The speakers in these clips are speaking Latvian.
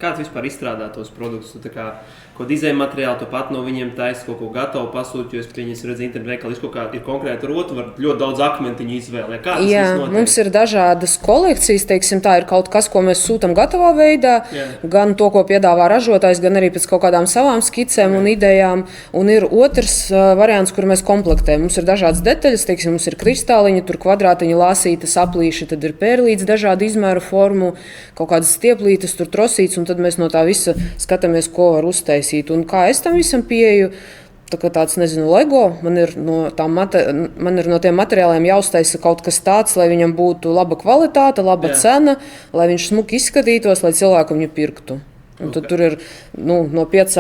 Kāds vispār izstrādā tos produktus? Tu ko dizaina materiālu, tu pat no viņiem taisi kaut ko gatavu pasūti, jo es redzēju internetu veikalā, kaut kā ir konkrēta rota, var ļoti daudz akmentiņu izvēlēt. Kā tas viss notiek? Mums ir dažādas kolekcijas, teiksim, tā ir kaut kas, ko mēs sūtam gatavā veidā, gan to, ko piedāvā ražotājs, gan arī pēc kaut kādām savām skicēm un idejām. Un ir otrs variants, kur mēs komplektējam. Mums ir dažādas detaļas, teiksim, mums ir kristāliņi, tur kvadrātiņi, lāsītas, aplīši, tad ir pērlītes, dažādu izmēru formu, kaut kādas stieplītes, tur trosītes, un tad mēs no tā visa skatāmies, ko var uztaisīt. Un kā es tam visam pieeju, tāds, nezinu, Lego, man ir no tiem materiāliem jāuztaisa kaut kas tāds, lai viņam būtu laba kvalitāte, laba cena, lai viņš smuki izskatītos, lai cilvēku viņu pirktu. Un tad tur ir no 5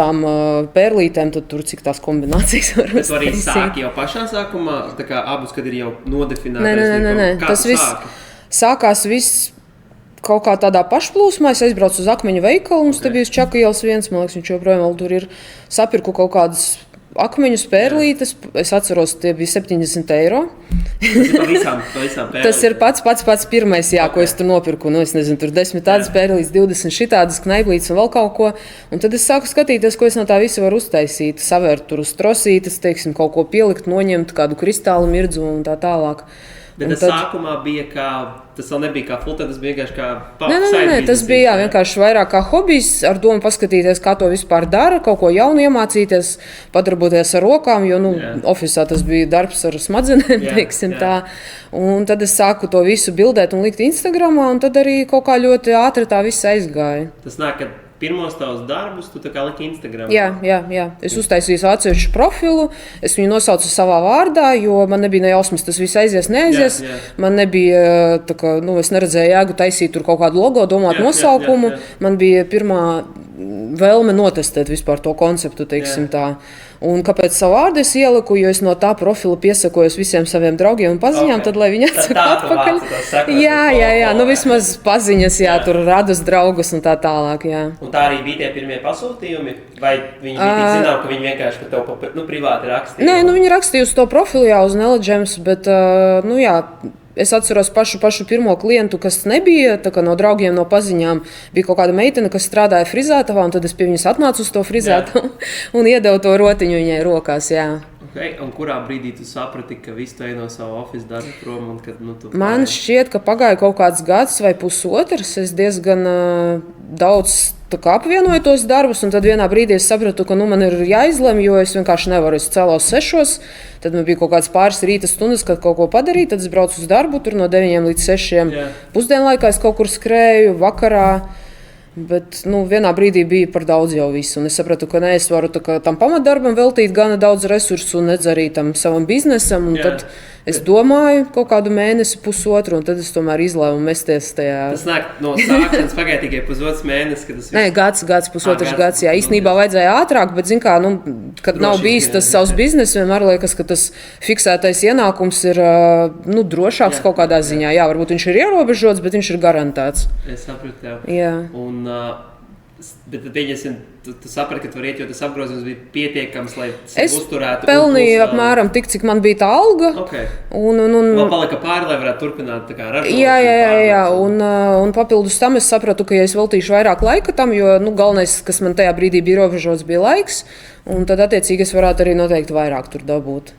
pērlītēm, tad tur cik tās kombinācijas var būt. Tu arī sāki jau pašā sākumā, abus, kad ir jau nodefinētais? Nē. Tas viss sākās kaut kā tādā pašplūsmā. Es aizbraucu uz akmeņu veikalu, mums te bija uz Čaku ielas 1, man liekas, viņš joprojām vēl tur ir. Sapirku kaut kādas akmeņus, pērlītes, es atceros, tie bija 70 eiro. Tas ir pats pirmais, ko es tur nopirku. Es nezinu, tur 10 tādas pērlītes, 20 šitādas knaiblītes un vēl kaut ko. Un tad es sāku skatīties, ko es no tā visa varu uztaisīt. Savērt tur uz trosītes, teiksim, kaut ko pielikt, noņemt, kādu kristālu mirdzu un tā tālāk. Bet tas sākumā bija tas vēl nebija kā full-time, tas bija vienkārši kā Nē, tas bija vienkārši vairāk kā hobijs, ar domu paskatīties, kā to vispār dara, kaut ko jaunu iemācīties, padarboties ar rokām, jo, ofisā tas bija darbs ar smadzenēm, teiksim tā. Un tad es sāku to visu bildēt un likt Instagramā, un tad arī kaut kā ļoti ātri tā viss aizgāja. Tas nāk, ka pirmos tavus darbus tu liki Instagramā? Jā. Es uztaisīju atsevišķu profilu, es viņu nosaucu savā vārdā, jo man nebija nejausmas, tas viss aizies, neaizies. Man nebija, es neredzēju jēgu taisīt tur kaut kādu logo, domāt nosaukumu. Man bija pirmā vēlme notestēt vispār to konceptu, teiksim tā. Un kāpēc savu vārdu es ieliku, jo es no tā profila piesakojos visiem saviem draugiem un paziņām, tad, lai viņi atsaka atpakaļ. Jā, vismaz paziņas, tur radus draugus un tā tālāk, Un tā arī bija tie pirmie pasūtījumi? Vai viņi bija tik zinām, ka viņi vienkārši tev privāti rakstīja? Nē, viņi rakstīja uz to profilu, uz Nelegems, bet, es atceros pašu pirmo klientu, kas nebija, no draugiem, no paziņām. Bija kaut kāda meitene, kas strādāja frizētavā, un tad es pie viņas atnācu uz to frizētavu un iedevu to rotiņu viņai rokās, Okay. Un kurā brīdī tu saprati, ka viss tu ej no savu ofisu darbu prom? Un kad, Man šķiet, ka pagāja kaut kāds gads vai pusotrs. Es diezgan daudz apvienoju tos darbus, un tad vienā brīdī es sapratu, ka man ir jāizlemj, jo es vienkārši nevaru. Es cēlos 6, tad man bija kaut kāds pāris rīta stundas, kad kaut ko padarīt. Tad es braucu uz darbu, tur no 9 līdz 6. Pusdienlaikā es kaut kur skrēju, vakarā. Bet vienā brīdī bija par daudz jau visu. Un es sapratu, ka es varu tam pamatdarbam veltīt gana daudz resursu un nedz arī tam savam biznesam. Un tad es domāju kaut kādu mēnesi, pusotru, un tad es tomēr izlēmu mesties tajā. Tas nāk no sākšanas pagaid tikai pusotrs mēnesis, kad tas viss... Nē, pusotrs gads. Īstenībā vajadzēja ātrāk, bet kad nav bijis tas savs biznes, vienmēr liekas, ka tas fiksētais ienākums ir drošāks kaut kādā ziņā. Jā, varbūt viņš ir ierobežots, bet viņš ir garantēts. Es sapratu tev. Jā. Bet tu saprati, ka tu vari iet, jo tas apgrozījums bija pietiekams, lai uzturētu. Es pelnīju apmēram tik, cik man bija tā alga. Okay. Vēl palika pāri, lai varētu turpināt ražot. Jā. Un papildus tam es sapratu, ka ja es veltīšu vairāk laika tam, jo galvenais, kas man tajā brīdī bija ierobežots, bija laiks. Un tad attiecīgi es varētu arī noteikti vairāk tur dabūt.